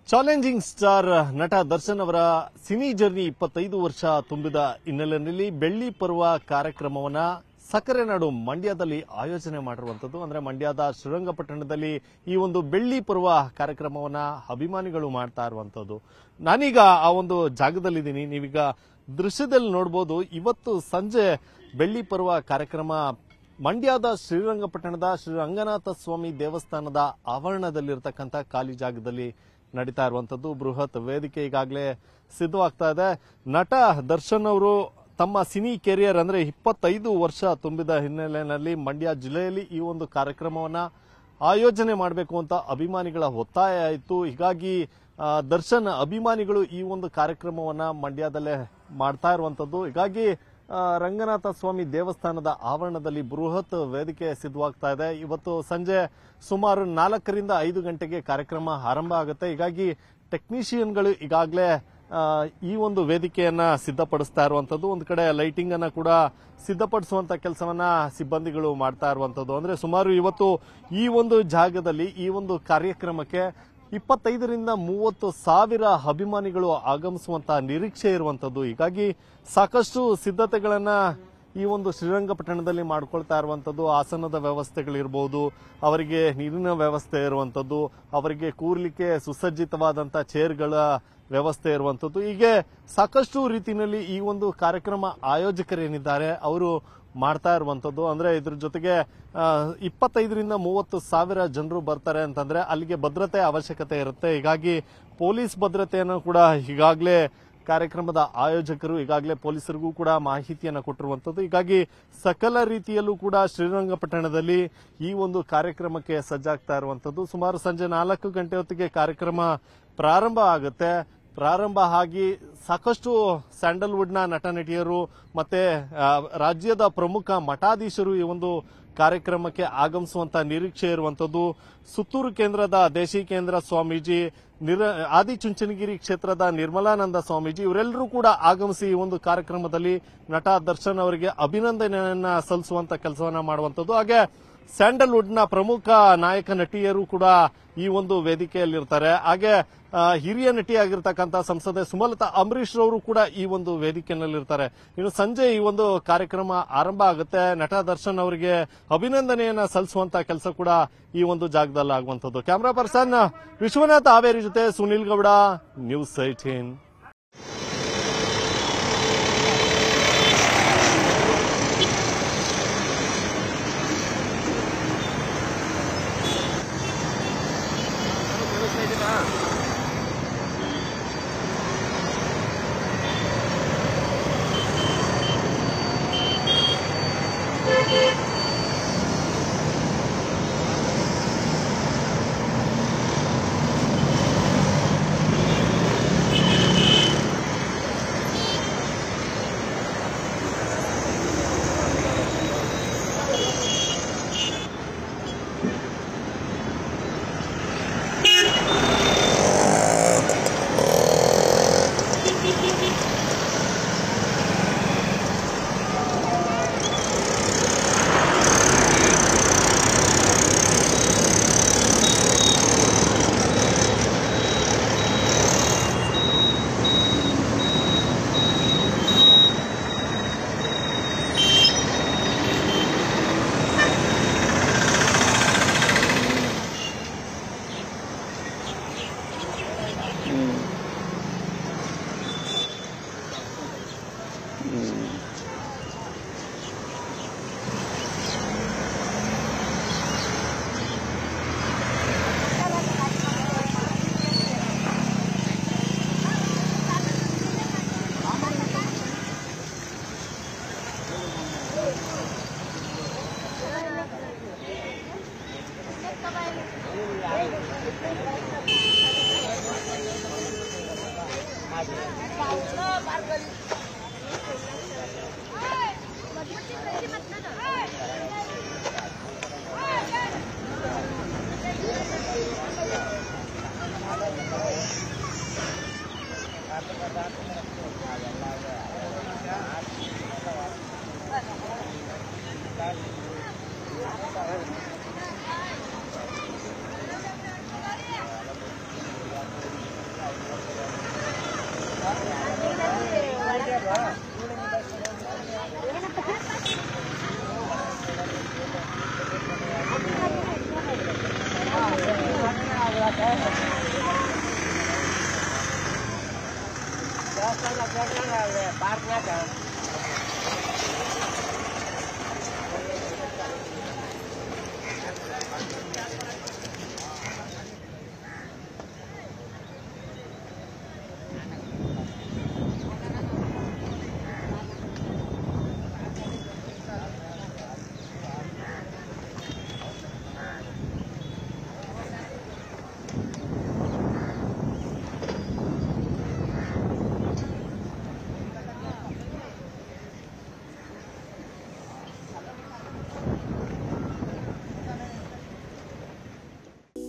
Challenging star ನಟ ದರ್ಶನ್ ಅವರ cine journey 25 ವರ್ಷ ತುಂಬಿದ ಹಿನ್ನೆಲೆಯಲ್ಲಿ ಬೆಳ್ಳಿ ಪರ್ವ ಕಾರ್ಯಕ್ರಮವನ್ನ ಸಕ್ಕರೆನಾಡು ಮಂಡ್ಯದಲ್ಲಿ ಆಯೋಜನೆ ಮಾಡಿರುವಂತದ್ದು. ಅಂದ್ರೆ ಮಂಡ್ಯದ ಶ್ರೀರಂಗಪಟ್ಟಣದಲ್ಲಿ ಈ ಒಂದು ಬೆಳ್ಳಿ ಪರ್ವ ಕಾರ್ಯಕ್ರಮವನ್ನ ಅಭಿಮಾನಿಗಳು ಮಾಡ್ತಾ ಇರುವಂತದ್ದು. ನಾನೀಗ ಆ ಒಂದು ಜಾಗದಲ್ಲಿದ್ದೀನಿ. ನೀವೀಗ ದೃಶ್ಯದಲ್ಲಿ ನೋಡಬಹುದು. ಇವತ್ತು ಸಂಜೆ ಬೆಳ್ಳಿ ಪರ್ವ ಕಾರ್ಯಕ್ರಮ ಮಂಡ್ಯದ ಶ್ರೀರಂಗಪಟ್ಟಣದ ಶ್ರೀ ರಂಗನಾಥ ಸ್ವಾಮಿ ದೇವಸ್ಥಾನದ ಆವರಣದಲ್ಲಿರ್ತಕ್ಕಂಥ ಖಾಲಿ ಜಾಗದಲ್ಲಿ ನಡೀತಾ ಇರುವಂತದ್ದು. ಬೃಹತ್ ವೇದಿಕೆ ಈಗಾಗಲೇ ಸಿದ್ಧವಾಗ್ತಾ ಇದೆ. ನಟ ದರ್ಶನ್ ಅವರು ತಮ್ಮ ಸಿನಿ ಕೆರಿಯರ್ ಅಂದ್ರೆ 25 ವರ್ಷ ತುಂಬಿದ ಹಿನ್ನೆಲೆಯಲ್ಲಿ ಮಂಡ್ಯ ಜಿಲ್ಲೆಯಲ್ಲಿ ಈ ಒಂದು ಕಾರ್ಯಕ್ರಮವನ್ನ ಆಯೋಜನೆ ಮಾಡಬೇಕು ಅಂತ ಅಭಿಮಾನಿಗಳ ಒತ್ತಾಯ ಆಯಿತು. ಹೀಗಾಗಿ ದರ್ಶನ್ ಅಭಿಮಾನಿಗಳು ಈ ಒಂದು ಕಾರ್ಯಕ್ರಮವನ್ನ ಮಂಡ್ಯದಲ್ಲೇ ಮಾಡ್ತಾ ಇರುವಂತದ್ದು. ಹೀಗಾಗಿ ರಂಗನಾಥ ಸ್ವಾಮಿ ದೇವಸ್ಥಾನದ ಆವರಣದಲ್ಲಿ ಬೃಹತ್ ವೇದಿಕೆ ಸಿದ್ಧವಾಗ್ತಾ ಇದೆ. ಇವತ್ತು ಸಂಜೆ ಸುಮಾರು 4 ರಿಂದ 5 ಗಂಟೆಗೆ ಕಾರ್ಯಕ್ರಮ ಆರಂಭ ಆಗುತ್ತೆ. ಹೀಗಾಗಿ ಟೆಕ್ನಿಷಿಯನ್ಗಳು ಈಗಾಗಲೇ ಈ ಒಂದು ವೇದಿಕೆಯನ್ನ ಸಿದ್ಧಪಡಿಸ್ತಾ ಇರುವಂತದ್ದು. ಒಂದು ಕಡೆ ಲೈಟಿಂಗ್ ಅನ್ನ ಕೂಡ ಸಿದ್ಧಪಡಿಸುವಂತ ಕೆಲಸವನ್ನ ಸಿಬ್ಬಂದಿಗಳು ಮಾಡ್ತಾ ಇರುವಂತದ್ದು. ಅಂದ್ರೆ ಸುಮಾರು ಇವತ್ತು ಈ ಒಂದು ಜಾಗದಲ್ಲಿ ಈ ಒಂದು ಕಾರ್ಯಕ್ರಮಕ್ಕೆ 25 ರಿಂದ 30 ಸಾವಿರ ಅಭಿಮಾನಿಗಳು ಆಗಮಿಸುವಂತಹ ನಿರೀಕ್ಷೆ ಇರುವಂತದ್ದು. ಹೀಗಾಗಿ ಸಾಕಷ್ಟು ಸಿದ್ಧತೆಗಳನ್ನ ಈ ಒಂದು ಶ್ರೀರಂಗಪಟ್ಟಣದಲ್ಲಿ ಮಾಡ್ಕೊಳ್ತಾ ಇರುವಂತದ್ದು. ಆಸನದ ವ್ಯವಸ್ಥೆಗಳಿರಬಹುದು, ಅವರಿಗೆ ನೀರಿನ ವ್ಯವಸ್ಥೆ ಇರುವಂತದ್ದು, ಅವರಿಗೆ ಕೂರ್ಲಿಕ್ಕೆ ಸುಸಜ್ಜಿತವಾದಂತಹ ಚೇರ್ಗಳ ವ್ಯವಸ್ಥೆ ಇರುವಂತದ್ದು. ಹೀಗೆ ಸಾಕಷ್ಟು ರೀತಿಯಲ್ಲಿ ಈ ಒಂದು ಕಾರ್ಯಕ್ರಮ ಆಯೋಜಕರೇನಿದ್ದಾರೆ ಅವರು ಮಾಡ್ತಾ ಇರುವಂತದ್ದು. ಅಂದ್ರೆ ಇದ್ರ ಜೊತೆಗೆ 25 ರಿಂದ 30 ಸಾವಿರ ಜನರು ಬರ್ತಾರೆ ಅಂತಂದ್ರೆ ಅಲ್ಲಿಗೆ ಭದ್ರತೆ ಅವಶ್ಯಕತೆ ಇರುತ್ತೆ. ಹೀಗಾಗಿ ಪೊಲೀಸ್ ಭದ್ರತೆಯನ್ನು ಕೂಡ ಈಗಾಗಲೇ ಕಾರ್ಯಕ್ರಮದ ಆಯೋಜಕರು ಈಗಾಗಲೇ ಪೊಲೀಸರಿಗೂ ಕೂಡ ಮಾಹಿತಿಯನ್ನು ಕೊಟ್ಟಿರುವಂತದ್ದು. ಹೀಗಾಗಿ ಸಕಲ ರೀತಿಯಲ್ಲೂ ಕೂಡ ಶ್ರೀರಂಗಪಟ್ಟಣದಲ್ಲಿ ಈ ಒಂದು ಕಾರ್ಯಕ್ರಮಕ್ಕೆ ಸಜ್ಜಾಗ್ತಾ ಇರುವಂತದ್ದು. ಸುಮಾರು ಸಂಜೆ 4 ಗಂಟೆ ಹೊತ್ತಿಗೆ ಕಾರ್ಯಕ್ರಮ ಪ್ರಾರಂಭ ಆಗುತ್ತೆ. ಪ್ರಾರಂಭ ಆಗಿ ಸಾಕಷ್ಟು ಸ್ಯಾಂಡಲ್ವುಡ್ನ ನಟ ನಟಿಯರು ಮತ್ತೆ ರಾಜ್ಯದ ಪ್ರಮುಖ ಮಠಾಧೀಶರು ಈ ಒಂದು ಕಾರ್ಯಕ್ರಮಕ್ಕೆ ಆಗಮಿಸುವಂತ ನಿರೀಕ್ಷೆ ಇರುವಂತದ್ದು. ಸುತ್ತೂರು ಕೇಂದ್ರದ ದೇಶಿಕೇಂದ್ರ ಸ್ವಾಮೀಜಿ, ಆದಿಚುಂಚನಗಿರಿ ಕ್ಷೇತ್ರದ ನಿರ್ಮಲಾನಂದ ಸ್ವಾಮೀಜಿ ಇವರೆಲ್ಲರೂ ಕೂಡ ಆಗಮಿಸಿ ಈ ಒಂದು ಕಾರ್ಯಕ್ರಮದಲ್ಲಿ ನಟ ದರ್ಶನ್ ಅವರಿಗೆ ಅಭಿನಂದನೆಯನ್ನ ಸಲ್ಲಿಸುವಂತ ಕೆಲಸವನ್ನ ಮಾಡುವಂತದ್ದು. ಹಾಗೆ ಸ್ಯಾಂಡಲ್ವುಡ್ನ ಪ್ರಮುಖ ನಾಯಕ ನಟಿಯರು ಕೂಡ ಈ ಒಂದು ವೇದಿಕೆಯಲ್ಲಿರ್ತಾರೆ. ಹಾಗೆ ಹಿರಿಯ ನಟಿಯಾಗಿರ್ತಕ್ಕಂಥ ಸಂಸದೆ ಸುಮಲತಾ ಅಂಬರೀಶ್ ರವರು ಕೂಡ ಈ ಒಂದು ವೇದಿಕೆಯಲ್ಲಿರ್ತಾರೆ. ಇನ್ನು ಸಂಜೆ ಈ ಒಂದು ಕಾರ್ಯಕ್ರಮ ಆರಂಭ ಆಗುತ್ತೆ. ನಟ ದರ್ಶನ್ ಅವರಿಗೆ ಅಭಿನಂದನೆಯನ್ನ ಸಲ್ಲಿಸುವಂತ ಕೆಲಸ ಕೂಡ ಈ ಒಂದು ಜಾಗದಲ್ಲಿ ಆಗುವಂತದ್ದು. ಕ್ಯಾಮರಾ ಪರ್ಸನ್ ವಿಶ್ವನಾಥ್ ಹಾವೇರಿ ಜೊತೆ ಸುನಿಲ್ ಗೌಡ, ನ್ಯೂಸ್ 18.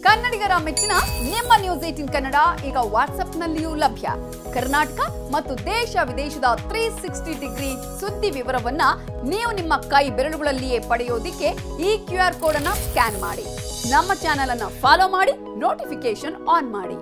ಕನ್ನಡಿಗರ ಮೆಚ್ಚಿನ ನಿಮ್ಮ ನ್ಯೂಸ್ 18 ಕನ್ನಡ ಈಗ ವಾಟ್ಸ್ಆಪ್ನಲ್ಲಿಯೂ ಲಭ್ಯ. ಕರ್ನಾಟಕ ಮತ್ತು ದೇಶ ವಿದೇಶದ 360 ಡಿಗ್ರಿ ಸುದ್ದಿ ವಿವರವನ್ನ ನೀವು ನಿಮ್ಮ ಕೈ ಬೆರಳುಗಳಲ್ಲಿಯೇ ಪಡೆಯೋದಿಕ್ಕೆ ಈ QR ಕೋಡ್ ಅನ್ನು ಸ್ಕ್ಯಾನ್ ಮಾಡಿ. ನಮ್ಮ ಚಾನೆಲ್ ಅನ್ನು ಫಾಲೋ ಮಾಡಿ, ನೋಟಿಫಿಕೇಶನ್ ಆನ್ ಮಾಡಿ.